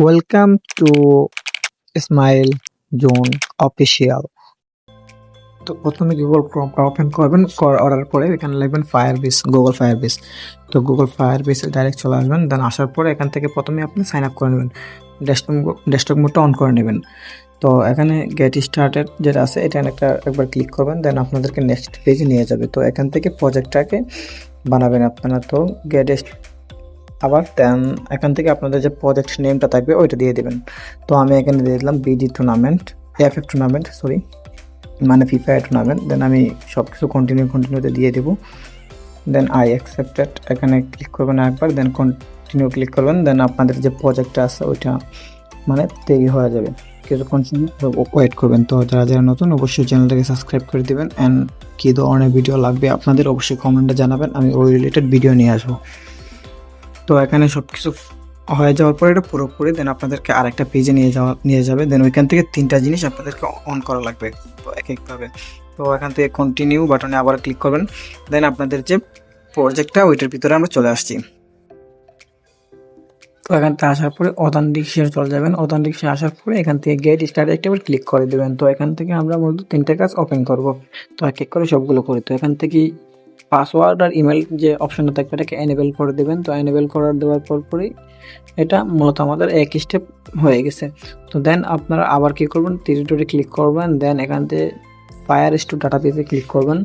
Welcome to smile zone official. তো প্রথমে Google ক্রোমটা open করবেন, করার পরে এখানে লিখবেন ফায়ারবেস, গুগল ফায়ারবেস। তো গুগল ফায়ারবেসে ডাইরেক্ট চলে আসবেন। দেন আসার পরে এখান থেকে প্রথমে আপনি সাইন আপ করে নেবেন, ডেস্কটপ মোডটা অন করে নেবেন। তো এখানে গেট স্টার্টেড যেটা আছে এটা একবার ক্লিক করবেন, দেন আপনাদেরকে নেক্সট পেজে নিয়ে যাবে। তো এখান থেকে প্রজেক্টটাকে বানাবেন আপনারা। তো গেট আবার দেন এখান থেকে আপনাদের যে প্রজেক্ট নেমটা থাকবে ওইটা দিয়ে দেবেন। তো আমি এখানে দিয়ে দিলাম BD tournament, FF tournament, sorry মানে ফিফা টুর্নামেন্ট। দেন আমি সব কিছু কন্টিনিউতে দিয়ে দেবো। দেন আই অ্যাকসেপ্টেড এখানে ক্লিক করবেন একবার, দেন কন্টিনিউ ক্লিক করবেন। দেন আপনাদের যে প্রজেক্টটা আছে ওইটা মানে তৈরি হয়ে যাবে, কিছুক্ষণ ওয়েট করবেন। তো যারা যারা নতুন অবশ্যই চ্যানেলটাকে সাবস্ক্রাইব করে দেবেন। অ্যান্ড কী ধরনের ভিডিও লাগবে আপনাদের অবশ্যই কমেন্টে জানাবেন, আমি ওই রিলেটেড ভিডিও নিয়ে আসবো। তো এখানে সব কিছু হয়ে যাওয়ার পরে এটা পুরোপুরি দেন আপনাদেরকে আরেকটা পেজে নিয়ে যাবে। দেন ওইখান থেকে তিনটা জিনিস আপনাদেরকে অন করা লাগবে তো এক একভাবে। তো এখান থেকে কন্টিনিউ বাটনে আবার ক্লিক করবেন। দেন আপনাদের যে প্রজেক্টটা ওইটার ভিতরে আমরা চলে আসছি। তো এখান থেকে আসার পরে অথেন্টিকেশনে চলে যাবেন। অথেন্টিকেশনে আসার পরে এখান থেকে গেট স্টার্ট একবার ক্লিক করে দেবেন। তো এখান থেকে আমরা মূলত তিনটে কাজ ওপেন করব। তো এক এক করে সবগুলো করি। তো এখান থেকে পাসওয়ার্ড আর ইমেল যে অপশনটা থাকবে এটাকে এনেবেল করে দেবেন। তো এনেবেল দেওয়ার পরই এটা মূলত আমাদের এক স্টেপ হয়ে গেছে। তো দেন আপনারা আবার কি করবেন, টেরিটরি ক্লিক করবেন। দেন এখান থেকে ফায়ার টু ডাটাবেসে ক্লিক করবেন।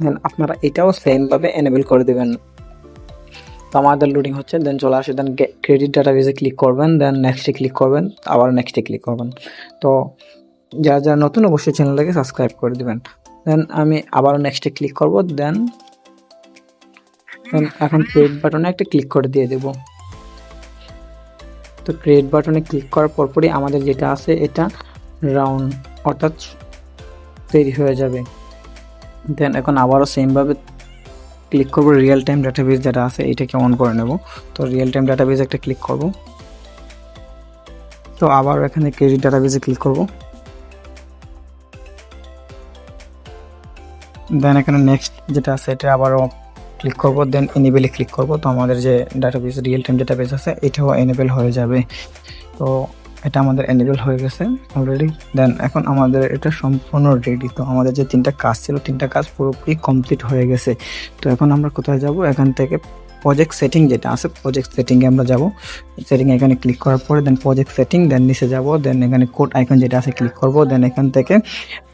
দেন আপনারা এটাও সেমভাবে এনেবেল করে দেবেন। তো আমাদের লোডিং হচ্ছে, দেন চলে আসে। দেন ক্রেডিট ডাটাবেসে ক্লিক করবেন, দেন নেক্সটে ক্লিক করবেন, আবার নেক্সটে ক্লিক করবেন। তো যারা যারা নতুন অবশ্যই চ্যানেলটাকে সাবস্ক্রাইব করে দেবেন। দেন আমি আবারও নেক্সটে ক্লিক করব। দেন এখন ক্রিয়েট বাটনে একটা ক্লিক করে দিয়ে দেব। তো ক্রিয়েট বাটনে ক্লিক করার পরপরই আমাদের যেটা আছে এটা রাউন্ড অর্থাৎ তৈরি হয়ে যাবে। দেন এখন আবারও সেমভাবে ক্লিক করব, রিয়েল টাইম ডাটাবেস যেটা আছে এটাকে অন করে নেব। তো রিয়েল টাইম ডাটাবেস একটা ক্লিক করব। তো আবার এখানে ক্রেডিট ডাটাবেসে ক্লিক করব। দেন এখানে নেক্সট যেটা আছে এটা আবারও ক্লিক করব। দেন এনেবেলে ক্লিক করব। তো আমাদের যে ডাটাবেস রিয়েল টাইম ডাটাবেস আছে এটাও এনেবেল হয়ে যাবে। তো এটা আমাদের এনেবেল হয়ে গেছে অলরেডি। দেন এখন আমাদের এটা সম্পূর্ণ রেডি। তো আমাদের যে তিনটা কাজ ছিল তিনটা কাজ পুরোপুরি কমপ্লিট হয়ে গেছে। তো এখন আমরা কোথায় যাব, এখান থেকে প্রজেক্ট সেটিং যেটা আছে প্রজেক্ট সেটিংয়ে আমরা যাব। সেটিং এখানে ক্লিক করার পরে দেন প্রজেক্ট সেটিং, দেন নিচে যাব। দেন এখানে কোড আইকন যেটা আছে ক্লিক করব। দেন এখান থেকে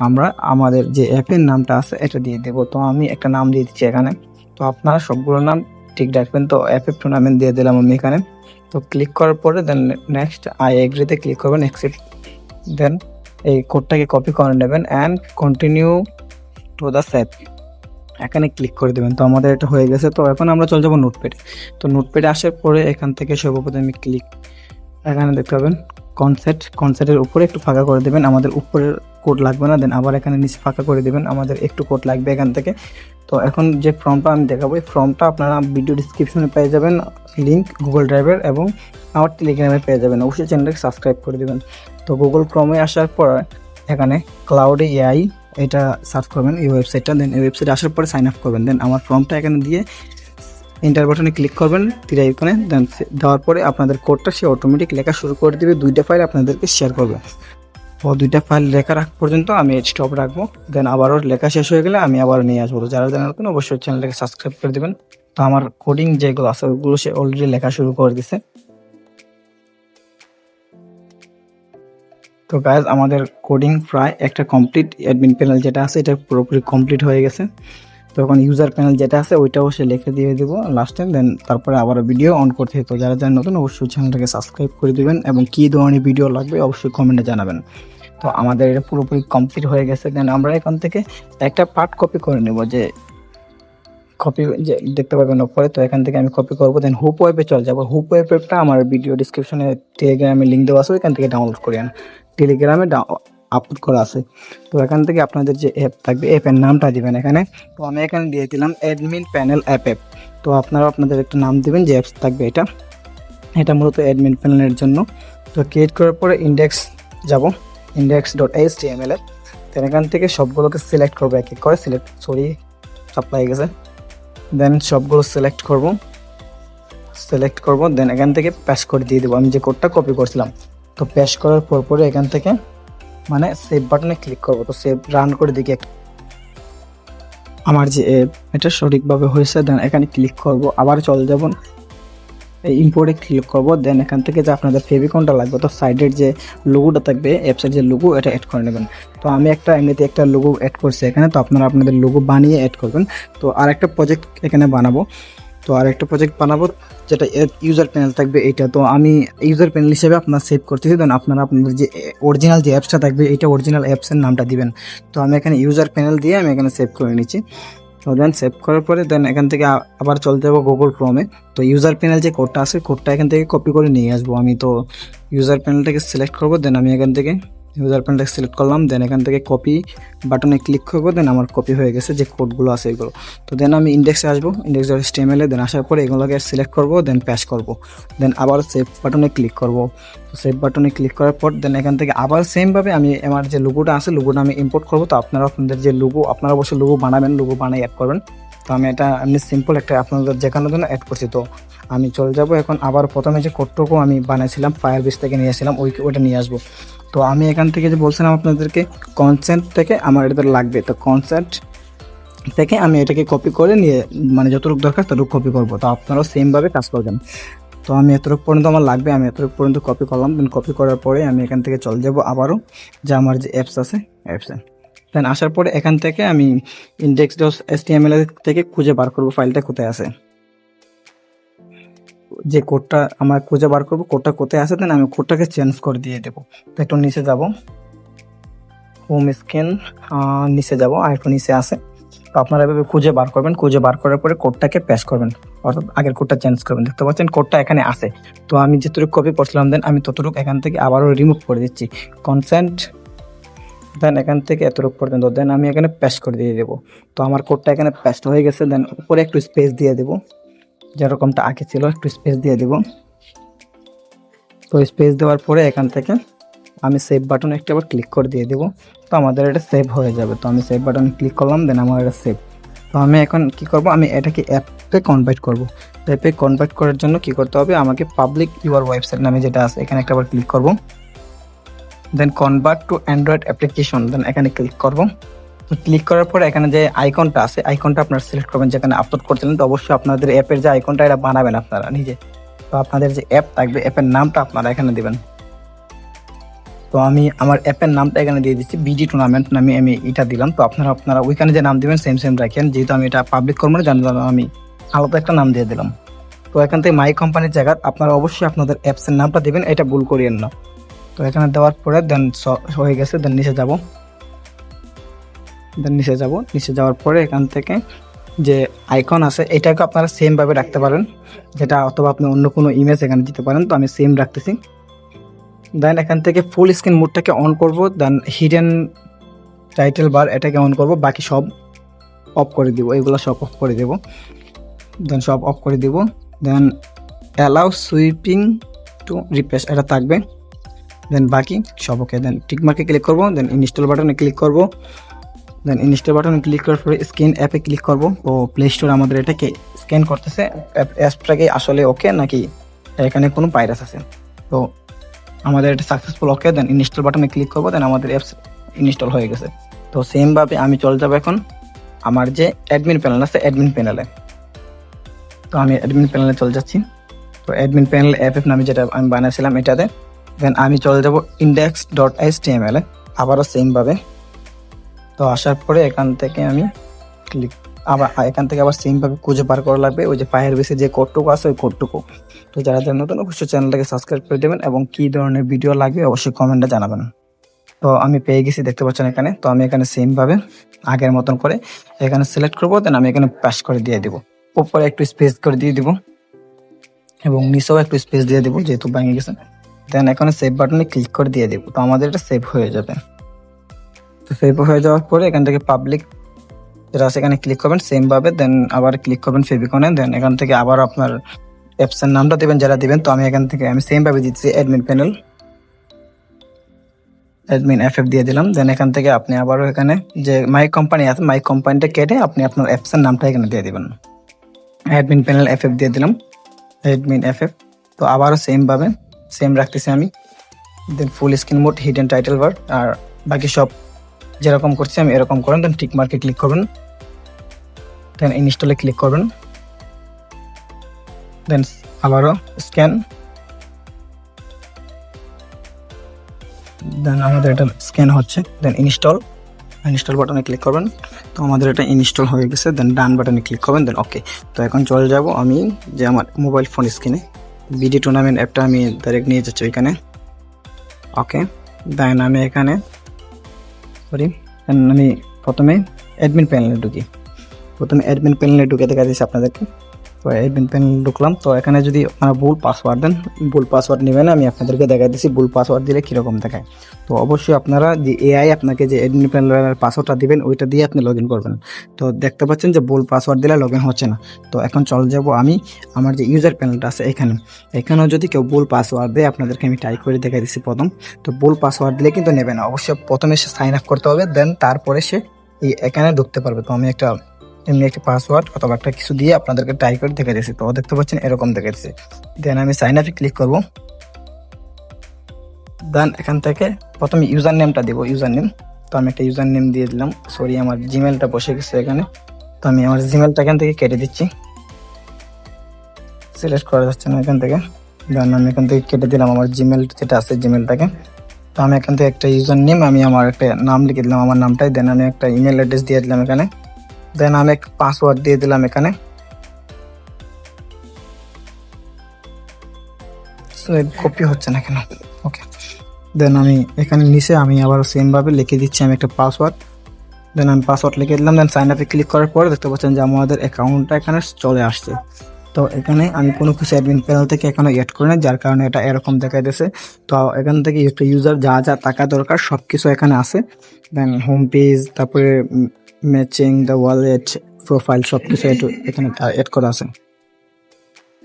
আমরা আমাদের যে অ্যাপের নামটা আছে এটা দিয়ে দেবো। তো আমি একটা নাম দিয়ে দিচ্ছি এখানে। তো আপনারা সবগুলো নাম ঠিক রাখবেন। তো এফএফ টুর্নামেন্ট দিয়ে দিলাম আমি এখানে। তো ক্লিক করার পরে দেন নেক্সট আই এগ্রিতে ক্লিক করবেন, অ্যাকসেপ্ট। দেন এই কোডটাকে কপি করে নেবেন and continue to the set এখানে ক্লিক করে দেবেন। তো আমাদের এটা হয়ে গেছে। তো এখন আমরা চলে যাবো নোটপ্যাডে। তো নোটপ্যাডে আসার পরে এখান থেকে সর্বপ্রথমে ক্লিক এখানে দেখতে পাবেন কনসেপ্টের উপরে একটু ফাঁকা করে দেবেন, আমাদের উপরের কোড লাগবে না। দেন আবার এখানে নিচে ফাঁকা করে দেবেন, আমাদের একটু কোড লাগবে এখান থেকে। তো এখন যে ফর্মটা আমি দেখাবো এই ফর্মটা আপনারা ভিডিও ডিসক্রিপশনে পেয়ে যাবেন লিঙ্ক, গুগল ড্রাইভের এবং আমার টেলিগ্রামে পেয়ে যাবেন। অবশ্যই চ্যানেলটাকে সাবস্ক্রাইব করে দেবেন। তো গুগল ক্রোমে আসার পর এখানে ক্লাউডে এআই এটা সার্চ করবেন এই ওয়েবসাইটটা। দেন এই ওয়েবসাইটে আসার পরে সাইন আপ করবেন। দেন আমার ফর্মটা এখানে দিয়ে এন্টার বাটনে ক্লিক করবেন তীর আইকনে। দেন দেওয়ার পরে আপনাদের কোডটা সে অটোমেটিক লেখা শুরু করে দেবে। দুইটা ফাইল আপনাদেরকে শেয়ার করবে। ও দুইটা ফাইল লেখা রাখ পর্যন্ত আমি স্টপ রাখবো। দেন আবারও লেখা শেষ হয়ে গেলে আমি আবার নিয়ে আসবো। যারা জানার কোনো অবশ্যই চ্যানেলটাকে সাবস্ক্রাইব করে দেবেন। তো আমার কোডিং যেগুলো আছে ওইগুলো সে অলরেডি লেখা শুরু করে দিছে। তো গাইজ আমাদের কোডিং প্রায় একটা কমপ্লিট, অ্যাডমিন প্যানেল যেটা আছে এটা পুরোপুরি কমপ্লিট হয়ে গেছে। তো এখন ইউজার প্যানেল যেটা আছে ওইটাও সে লিখে দিয়ে দেবো লাস্টে। দেন তারপরে আবার ভিডিও অন করতে। তো যারা যারা নতুন অবশ্যই চ্যানেলটাকে সাবস্ক্রাইব করে দেবেন এবং কী ধরনের ভিডিও লাগবে অবশ্যই কমেন্টে জানাবেন। তো আমাদের এটা পুরোপুরি কমপ্লিট হয়ে গেছে। দেন আমরা এখান থেকে একটা পার্ট কপি করে নেব, যে কপি যে দেখতে পাবেন ওপরে। তো এখান থেকে আমি কপি করবো। দেন হুপ ওয়েবে চলে যাবো। হুপ ওয়েবটা আমার ভিডিও ডিসক্রিপশনে টেলিগ্রামে লিঙ্ক দেওয়া আছে, ওইখান থেকে ডাউনলোড করে আন, টেলিগ্রামে আপলোড করা আছে। তো এখান থেকে আপনাদের যে অ্যাপ থাকবে অ্যাপের নামটা দিবেন এখানে। তো আমি এখানে দিয়ে দিলাম অ্যাডমিন প্যানেল অ্যাপ। তো আপনারা আপনাদের একটা নাম দিবেন যে অ্যাপস থাকবে এটা মূলত অ্যাডমিন প্যানেলের জন্য। তো ক্রিয়েট করার পরে ইন্ডেক্স যাব, index.html এ। তো এখান থেকে সবগুলোকে সিলেক্ট করবো, এক এক করে সাপ্লাই গেছে। দেন সবগুলো সিলেক্ট করব। সিলেক্ট করব, দেন এখান থেকে পেস্ট করে দিয়ে দেবো আমি যে কোডটা কপি করছিলাম। তো পেস্ট করার পরে এখান থেকে মানে সেভ বাটনে ক্লিক করব। তো সেভ রান করে দেখি আমার যে এটা সঠিকভাবে হয়েছে। দেন এখানে ক্লিক করব, আবার চলে যাব ইম্পোর্টে ক্লিক করব। দেন এখান থেকে যে আপনাদের ফেভিকনটা লাগবে, তো সাইডের যে লোগোটা থাকবে অ্যাপসের যে লোগো, এটা অ্যাড করে নেবেন। তো আমি এমনিতে একটা লোগো অ্যাড করছি এখানে, তো আপনারা আপনাদের লোগো বানিয়ে অ্যাড করবেন। তো আরেকটা প্রজেক্ট এখানে বানাবো, যেটা ইউজার প্যানেল থাকবে এটা। তো আমি ইউজার প্যানেল হিসেবে আপনার সেভ করতেছি। দেন আপনারা আপনাদের যে অরিজিনাল যে অ্যাপসটা থাকবে এটা অরিজিনাল অ্যাপসের নামটা দিবেন। তো আমি এখানে ইউজার প্যানেল দিয়ে আমি এখানে সেভ করে নিচ্ছি। তো দেন সেভ করার পরে দেন এখান থেকে আবার চলতে যাবো গুগল ক্রোমে। তো ইউজার প্যানেল যে কোডটা আছে কোডটা এখান থেকে কপি করে নিয়ে আসবো আমি। তো ইউজার প্যানেলটাকে সিলেক্ট করবো, দেন আমি এখান থেকে ইউজার প্যানেলটাকে সিলেক্ট করলাম। দেন এখান থেকে কপি বাটনে ক্লিক করবো, দেন আমার কপি হয়ে গেছে যে কোডগুলো আছে এগুলো। তো দেন আমি ইন্ডেক্সে আসবো, ইন্ডেক্স HTML দেন আসার পরে এগুলোকে সিলেক্ট করবো, দেন পেস্ট করবো। দেন আবার সেভ বাটনে ক্লিক করবো। তো সেভ বাটনে ক্লিক করার পর দেন এখান থেকে আবার সেমভাবে আমি আমার যে লোগোটা আছে লোগোটা আমি ইম্পোর্ট করবো। তো আপনারা আপনাদের যে লোগো আপনারা অবশ্যই লোগো বানাবেন, লোগো বানাই অ্যাড করবেন। তো আমি এটা এমনি সিম্পল একটা আপনাদের দেখানোর জন্য অ্যাড করছি। তো আমি চলে যাব এখন আবার প্রথমে যে কোডটুকু আমি বানাইছিলাম ফায়ারবেস থেকে নিয়ে এসেছিলাম ওইটা নিয়ে আসবো। তো আমি এখান থেকে যে বলছিলাম আপনাদেরকে কনসেন্ট থেকে আমার এটা লাগবে। তো কনসেন্ট থেকে আমি এটাকে কপি করে নিয়ে মানে যতটুকু দরকার ততটুকু কপি করবো। তো আপনারাও সেমভাবে কাজ করবেন। তো আমি এতটুকু পর্যন্ত আমার লাগবে, আমি এতটুকু পর্যন্ত কপি করলাম। দেন কপি করার পরে আমি এখান থেকে চলে যাব আবারও যে আমার যে অ্যাপস আছে অ্যাপসে। দেন আসার পরে এখান থেকে আমি index.html থেকে খুঁজে বার করবো ফাইলটা কোথায় আছে, যে কোডটা আমার খুঁজে বার করবো কোডটা কোথায় আছে। দেন আমি কোডটাকে চেঞ্জ করে দিয়ে দেবো। তো একটু নিচে যাব, হোম স্ক্রিন নিচে যাব, আর একটু নিচে আছে। তো আপনারা এভাবে খুঁজে বার করবেন, খুঁজে বার করার পরে কোডটাকে পেস্ট করবেন, অর্থাৎ আগের কোডটা চেঞ্জ করবেন। দেখতে পাচ্ছেন কোডটা এখানে আছে। তো আমি যেটুকু কপি করছিলাম দেন আমি ততটুকু এখান থেকে আবারও রিমুভ করে দিচ্ছি কনসেন্ট। দেন এখান থেকে এতটুকু পর্যন্ত দেন আমি এখানে পেস্ট করে দিয়ে দেবো। তো আমার কোডটা এখানে পেস্ট হয়ে গেছে। দেন উপরে একটু স্পেস দিয়ে দেবো, যেরকমটা আগে ছিল একটু স্পেস দিয়ে দেবো। তো স্পেস দেওয়ার পরে এখান থেকে আমি সেভ বাটনে একটা আবার ক্লিক করে দিয়ে দেবো। তো আমাদের এটা সেভ হয়ে যাবে। তো আমি সেভ বাটনে ক্লিক করলাম, দেন আমার এটা সেভ। তো আমি এখন কি করব, আমি এটাকে অ্যাপে কনভার্ট করব। তো অ্যাপে কনভার্ট করার জন্য কি করতে হবে, আমাকে পাবলিক ইউর ওয়েবসাইট নামে যেটা আছে এখানে একটা আবার ক্লিক করব। দেন কনভার্ট টু অ্যান্ড্রয়েড অ্যাপ্লিকেশন, দেন এখানে ক্লিক করব। তো ক্লিক করার পরে এখানে যে আইকনটা আছে আইকনটা আপনারা সিলেক্ট করবেন যেখানে আপলোড করছিলেন। তো অবশ্যই আপনাদের অ্যাপের যে আইকনটা এটা বানাবেন আপনারা নিজে। তো আপনাদের যে অ্যাপ থাকবে অ্যাপের নামটা আপনারা এখানে দেবেন। তো আমি আমার অ্যাপের নামটা এখানে দিয়ে দিচ্ছি, বিডি টুর্নামেন্ট নামে আমি এটা দিলাম। তো আপনারা ওইখানে যে নাম দিবেন সেম রাখেন, যেহেতু আমি এটা পাবলিক করবো না জানার জন্য আমি আলাদা একটা নাম দিয়ে দিলাম। তো এখান থেকে মাই কোম্পানির জায়গা আপনারা অবশ্যই আপনাদের অ্যাপসের নামটা দিবেন, এটা ভুল করিয়েন না। তো এখানে দেওয়ার পরে দেন হয়ে গেছে। দেন নিচে যাওয়ার পরে এখান থেকে যে আইকন আছে এটাকে আপনারা সেমভাবে রাখতে পারেন, যেটা অথবা আপনি অন্য কোনো ইমেজ এখানে দিতে পারেন। তো আমি সেম রাখতেছি। দেন এখান থেকে ফুল স্ক্রিন মোডটাকে অন করব। দেন হিডেন টাইটেল বার এটাকে অন করব, বাকি সব অফ করে দিব, এগুলো সব অফ করে দেব। দেন সব অফ করে দিব। দেন অ্যালাউ সুইপিং টু রিফ্রেশ এটা থাকবে। দেন বাকি সব ওকে। দেন টিকমার্কে ক্লিক করব। দেন ইনস্টল বাটনে ক্লিক করব। দেন ইনস্টল বাটনে ক্লিক করার পরে স্ক্যান অ্যাপে ক্লিক করব। তো প্লে স্টোর আমাদের এটাকে স্ক্যান করতেছে অ্যাপটাকে আসলে ওকে নাকি এখানে কোনো ভাইরাস আছে। তো আমাদের এটা সাকসেসফুল ওকে। দেন ইনস্টল বাটনে ক্লিক করবো। দেন আমাদের অ্যাপস ইনস্টল হয়ে গেছে। তো সেমভাবে আমি চলে যাবো এখন আমার যে অ্যাডমিন প্যানেল আছে অ্যাডমিন প্যানেলে। তো আমি অ্যাডমিন প্যানেলে চলে যাচ্ছি। তো অ্যাডমিন প্যানেল অ্যাপ নামে যেটা আমি বানিয়েছিলাম এটাতে। দেন আমি চলে যাব index.html আবারও সেমভাবে। তো আসার পরে এখান থেকে আমি এখান থেকে আবার সেমভাবে খুঁজে বার করা লাগবে ওই যে ফায়ারবেসে যে কোডটুকু আছে ওই কোডটুকু। তো যারা নতুন অবশ্যই চ্যানেলটাকে সাবস্ক্রাইব করে দেবেন এবং কী ধরনের ভিডিও লাগবে অবশ্যই কমেন্টে জানাবেন। তো আমি পেয়ে গেছি, দেখতে পাচ্ছেন এখানে। তো আমি এখানে সেমভাবে আগের মতন করে এখানে সিলেক্ট করবো। দেন আমি এখানে পেস্ট করে দিয়ে দিব, উপরে একটু স্পেস করে দিয়ে দিব এবং নিচেও একটু স্পেস দিয়ে দিব যেহেতু ভেঙে গেছে। দেন এখানে সেভ বাটনে ক্লিক করে দিয়ে দিব। তো আমাদের এটা সেভ হয়ে যাবে। তো সেভ হয়ে যাওয়ার পরে এখান থেকে পাবলিক যেটা আছে এখানে ক্লিক করবেন সেমভাবে। দেন আবার ক্লিক করবেন ফেভিকনে। দেন এখান থেকে আবার আপনার অ্যাপসের নামটা দেবেন যারা দিবেন। তো আমি এখান থেকে আমি সেমভাবে দিচ্ছি অ্যাডমিন প্যানেল অ্যাডমিন এফএফ দিয়ে দিলাম। দেন এখান থেকে আপনি আবারও এখানে যে মাই কোম্পানি আছে মাই কোম্পানিটা কেটে আপনি আপনার অ্যাপসের নামটা এখানে দিয়ে দিবেন, অ্যাডমিন প্যানেল এফএফ দিয়ে দিলাম। Admin FF. তো আবারও সেম রাখতেছি আমি। Then full screen mode, hidden title bar, আর বাকি সব যেরকম করছি আমি এরকম করেন। দেন টিক মার্কে ক্লিক করবেন, দেন ইনস্টলে ক্লিক করবেন, দেন আবারও স্ক্যান। দেন আমাদের এটা স্ক্যান হচ্ছে, দেন ইনস্টল বাটনে ক্লিক করবেন। তো আমাদের এটা ইনস্টল হয়ে গেছে। দেন ডান বাটনে ক্লিক করবেন, দেন ওকে। তো এখন চলে যাব আমি যে আমার মোবাইল ফোন স্ক্রিনে বিডি টুর্নামেন্ট অ্যাপটা আমি ডাইরেক্ট নিয়ে যাচ্ছি এখানে। ওকে, দেন আমি এখানে আমি প্রথমে অ্যাডমিন প্যানেলে ঢুকে দেখা দিচ্ছি আপনাদেরকে। তো অ্যাডমিন প্যানেল ঢুকলাম। তো এখানে যদি আপনারা ভুল পাসওয়ার্ড দেন, ভুল পাসওয়ার্ড নেবেন, আমি আপনাদেরকে দেখা দিচ্ছি ভুল পাসওয়ার্ড দিলে কীরকম দেখায়। তো অবশ্যই আপনারা যে এআই আপনাকে যে অ্যাডমিন প্যানেলের পাসওয়ার্ডটা দিবেন ওইটা দিয়ে আপনি লগ ইন করবেন। তো দেখতে পাচ্ছেন যে ভুল পাসওয়ার্ড দিলে লগ ইন হচ্ছে না। তো এখন চলে যাব আমি আমার যে ইউজার প্যানেলটা আছে এখানেও যদি কেউ ভুল পাসওয়ার্ড দেয় আপনাদেরকে আমি টাইপ করে দেখা দিচ্ছি প্রথম। তো ভুল পাসওয়ার্ড দিলে কিন্তু নেবে না, অবশ্যই প্রথমে সে সাইন আপ করতে হবে, দেন তারপরে সে এখানে ঢুকতে পারবে। তো আমি এমনি একটা পাসওয়ার্ড অথবা একটা কিছু দিয়ে আপনাদেরকে টাইপ করে দেখে দিচ্ছি। তো দেখতে পাচ্ছেন এরকম দেখে দিচ্ছি। দেন আমি সাইন আপে ক্লিক করব। দেন এখান থেকে প্রথমে ইউজার নেমটা দেবো, ইউজার নেম। তো আমি একটা ইউজার নেম দিয়ে দিলাম। সরি, আমার জিমেলটা বসে গেছে এখানে। তো আমি আমার জিমেলটা এখান থেকে কেটে দিচ্ছি, সিলেক্ট করা যাচ্ছে না এখান থেকে। দেন আমি এখান থেকে কেটে দিলাম আমার জিমেল যেটা আছে জিমেলটাকে। তো আমি এখান থেকে একটা ইউজার নেম, আমি আমার একটা নাম লিখে দিলাম আমার নামটাই। দেন আমি একটা ইমেল অ্যাড্রেস দিয়ে দিলাম এখানে। দেন আমি এক পাসওয়ার্ড দিয়ে দিলাম এখানে। কপি হচ্ছে না কেন? ওকে, দেন আমি এখানে নিচে আমি আবার সেমভাবে লিখে দিচ্ছি আমি একটা পাসওয়ার্ড। দেন আমি পাসওয়ার্ড লিখে দিলাম। দেন সাইন আপে ক্লিক করার পর দেখতে পাচ্ছেন যে আমাদের অ্যাকাউন্টটা এখানে চলে আসছে। তো এখানে আমি কোনো কিছু অ্যাডমিন প্যানেল থেকে এখনো অ্যাড করি না, যার কারণে এটা এরকম দেখাইতেছে। তো এখান থেকে একটা ইউজার যা যা টাকা দরকার সব কিছু এখানে আছে। দেন হোম পেজ, তারপরে ম্যাচিং দ্য ওয়ালেট, প্রোফাইল সব কিছু এখানে অ্যাড করা আছে।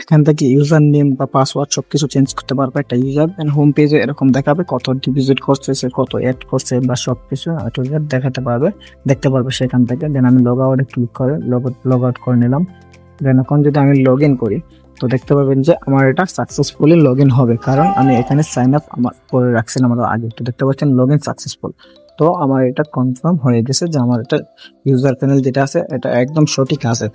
এখান থেকে ইউজার নেম বা পাসওয়ার্ড সব কিছু চেঞ্জ করতে পারবে একটা ইউজার। দেন হোম পেজে এরকম দেখাবে কত ভিজিট করছে সে, কত অ্যাড করছে বা সব কিছু দেখতে পারবে সেখান থেকে। দেন আমি লগ আউটে ক্লিক করে লগ আউট করে নিলাম। দেন এখন যদি আমি লগ ইন করি তো দেখতে পাবেন যে আমার এটা সাকসেসফুলি লগ ইন হবে, কারণ আমি এখানে সাইন আপ আমার করে রাখছিলাম আমার আগে। তো দেখতে পাচ্ছেন লগ ইন সাকসেসফুল। তো আমার এটা কনফার্ম হয়ে গেছে যে আমার এটা ইউজার প্যানেল যেটা আছে এটা একদম সঠিক আছে।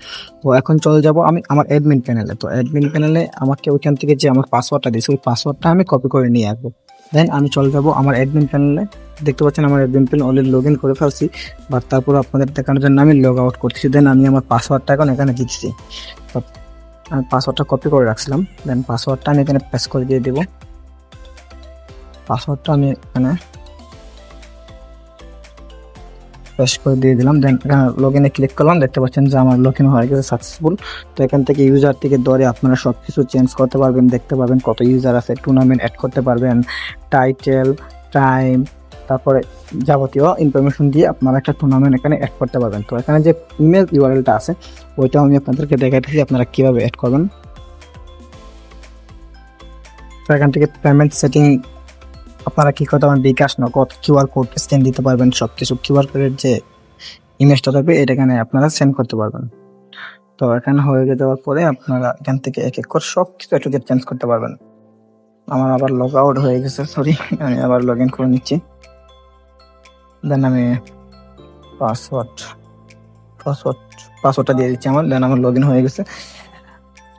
তো এখন চলে যাব আমি আমার অ্যাডমিন প্যানেলে। তো অ্যাডমিন প্যানেলে আমাকে ওইখান থেকে যে আমার পাসওয়ার্ডটা দিয়েছে ওই পাসওয়ার্ডটা আমি কপি করে নিয়ে আসবো। দেন আমি চলে যাব আমার অ্যাডমিন প্যানেলে। দেখতে পাচ্ছেন আমার admin panel already log in করে ফেলছি, বাট তারপর আপনাদের দেখানোর জন্য আমি লগ আউট করতেছি। দেন আমি আমার পাসওয়ার্ডটা এখন এখানে দিচ্ছি। তো আমি পাসওয়ার্ডটা কপি করে রাখছিলাম। দেন পাসওয়ার্ডটা আমি এখানে পেস্ট করে দিয়ে দেবো। পাসওয়ার্ডটা আমি এখানে পেস্ট করে দিয়ে দিলাম। দেন এখানে লগ ইনে ক্লিক করলাম। দেখতে পাচ্ছেন যে আমার লগ ইন হয়ে গেছে সাকসেসফুল। তো এখান থেকে ইউজার থেকে ধরে আপনারা সব কিছু চেঞ্জ করতে পারবেন, দেখতে পাবেন কত ইউজার আছে, টুর্নামেন্ট অ্যাড করতে পারবেন, টাইটেল, টাইম, তারপরে যাবতীয় ইনফরমেশন দিয়ে আপনারা একটা টুর্নামেন্ট এখানে অ্যাড করতে পারবেন। তো এখানে যে ইমেল ইউআরএলটা আছে ওইটাও আমি আপনাদেরকে দেখাইতেছি আপনারা কীভাবে অ্যাড করবেন। তো এখান থেকে পেমেন্ট সেটিং আপনারা কী করতে পারেন, বিকাশ নগদ, কিউআর কোড স্ক্যান দিতে পারবেন, সব কিছু কিউআর কোডের যে ইমেজটা থাকবে এটা এখানে আপনারা সেন্ড করতে পারবেন। তো এখানে হয়ে যাওয়ার পরে আপনারা এখান থেকে এক এক করে সব কিছু একটু চেঞ্জ করতে পারবেন। আমার আবার লগ আউট হয়ে গেছে, সরি, আমি আবার লগ ইন করে নিচ্ছি। দেন আমি পাসওয়ার্ডটা দিয়ে দিচ্ছি আমার। দেন আমার লগ ইন হয়ে গেছে।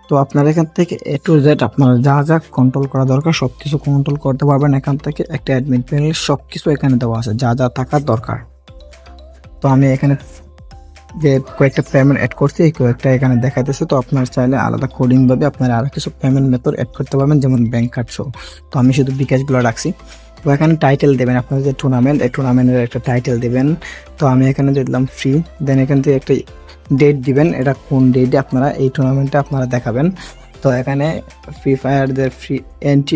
তো আপনারা এখান থেকে এ টু জেড আপনারা যা যা কন্ট্রোল করা দরকার সব কিছু কন্ট্রোল করতে পারবেন এখান থেকে। একটা অ্যাডমিন প্যানেল সব কিছু এখানে দেওয়া আছে, যা যা থাকার দরকার। তো আমি এখানে যে কয়েকটা পেমেন্ট অ্যাড করছি এই কয়েকটা এখানে দেখাইতেছে। তো আপনার চাইলে আলাদা কোডিংভাবে আপনারা আরও কিছু পেমেন্ট মেথড অ্যাড করতে পারবেন, যেমন ব্যাংক কার্ড সহ। তো আমি শুধু বিকাশগুলো রাখছি। তো এখানে টাইটেল দেবেন, আপনার যে টুর্নামেন্ট এই টুর্নামেন্টের একটা টাইটেল দেবেন। তো আমি এখানে দিলাম ফ্রি। দেন এখান থেকে একটা ডেট দিবেন, এটা কোন ডেটে আপনারা এই টুর্নামেন্টটা আপনারা দেখাবেন। তো এখানে ফ্রি ফায়ারদের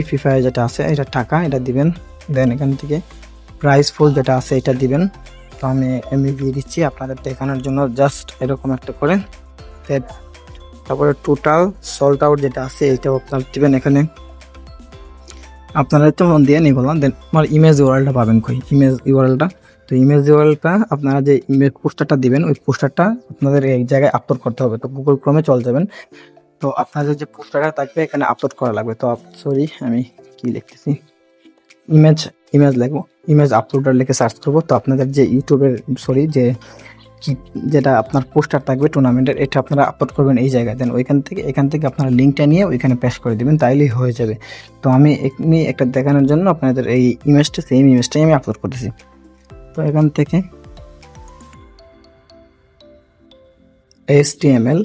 ফ্রি ফায়ার যেটা আছে এটা টাকা, এটা দিবেন। দেন এখান থেকে প্রাইস ফুল যেটা আছে এটা দিবেন। তো আমি দিয়ে দিচ্ছি আপনাদের দেখানোর জন্য, জাস্ট এরকম একটা করে। তারপরে টোটাল সল্ট আউট যেটা আছে এটাও আপনারা দিবেন এখানে। আপনারা তো দিয়ে নিয়ে বললাম। দেন আমার ইমেজ ইউআরএলটা পাবেন কই, ইমেজ ইউআরএলটা। তো ইমেজ ইউআরএলটা আপনারা যে ইমেজ পোস্টারটা দিবেন ওই পোস্টারটা আপনাদের এই জায়গায় আপলোড করতে হবে। তো গুগল ক্রোমে চলে যাবেন। তো আপনাদের যে পোস্টারটা থাকবে এখানে আপলোড করা লাগবে। তো সরি আমি কি লিখতেছি, ইমেজ লিখবো, ইমেজ আপলোডার লিখে সার্চ করবো। তো আপনাদের যে ইউটিউবের যে যেটা আপনার পোস্টার থাকবে টুর্নামেন্টের, এটা আপনারা আপলোড করবেন এই জায়গায়। দেন এখান থেকে আপনারা লিঙ্কটা নিয়ে ওইখানে পেস্ট করে দেবেন, তাইলেই হয়ে যাবে। তো আমি এমনি একটা দেখানোর জন্য আপনাদের এই সেম ইমেজটাই আমি আপলোড করতেছি। তো এখান থেকে HTML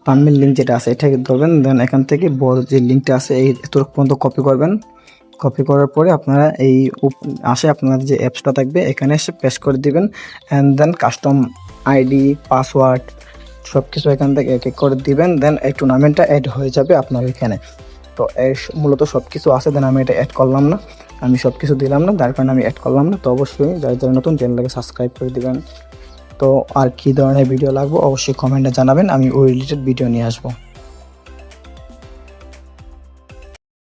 থাম্বনেল লিঙ্ক যেটা আছে এটাকে ধরবেন। দেন এখান থেকে বড় যে লিঙ্কটা আছে এই এতটুকু পর্যন্ত কপি করবেন। কপি করার পরে আপনারা এই আপনার যে অ্যাপসটা থাকবে এখানে এসে পেস্ট করে দিবেন। And then custom ID, password সব কিছু এখান থেকে এক এক করে দিবেন। দেন এই টুর্নামেন্টটা অ্যাড হয়ে যাবে আপনার এখানে। তো মূলত সব কিছু আছে, দেন আমি এটা অ্যাড করলাম না, আমি সব কিছু দিলাম না, যার কারণে আমি অ্যাড করলাম না। তো অবশ্যই যারা নতুন চ্যানেলটাকে সাবস্ক্রাইব করে দিবেন। তো আর কী ধরনের ভিডিও লাগবে অবশ্যই কমেন্টে জানাবেন, আমি ওই রিলেটেড ভিডিও নিয়ে আসবো।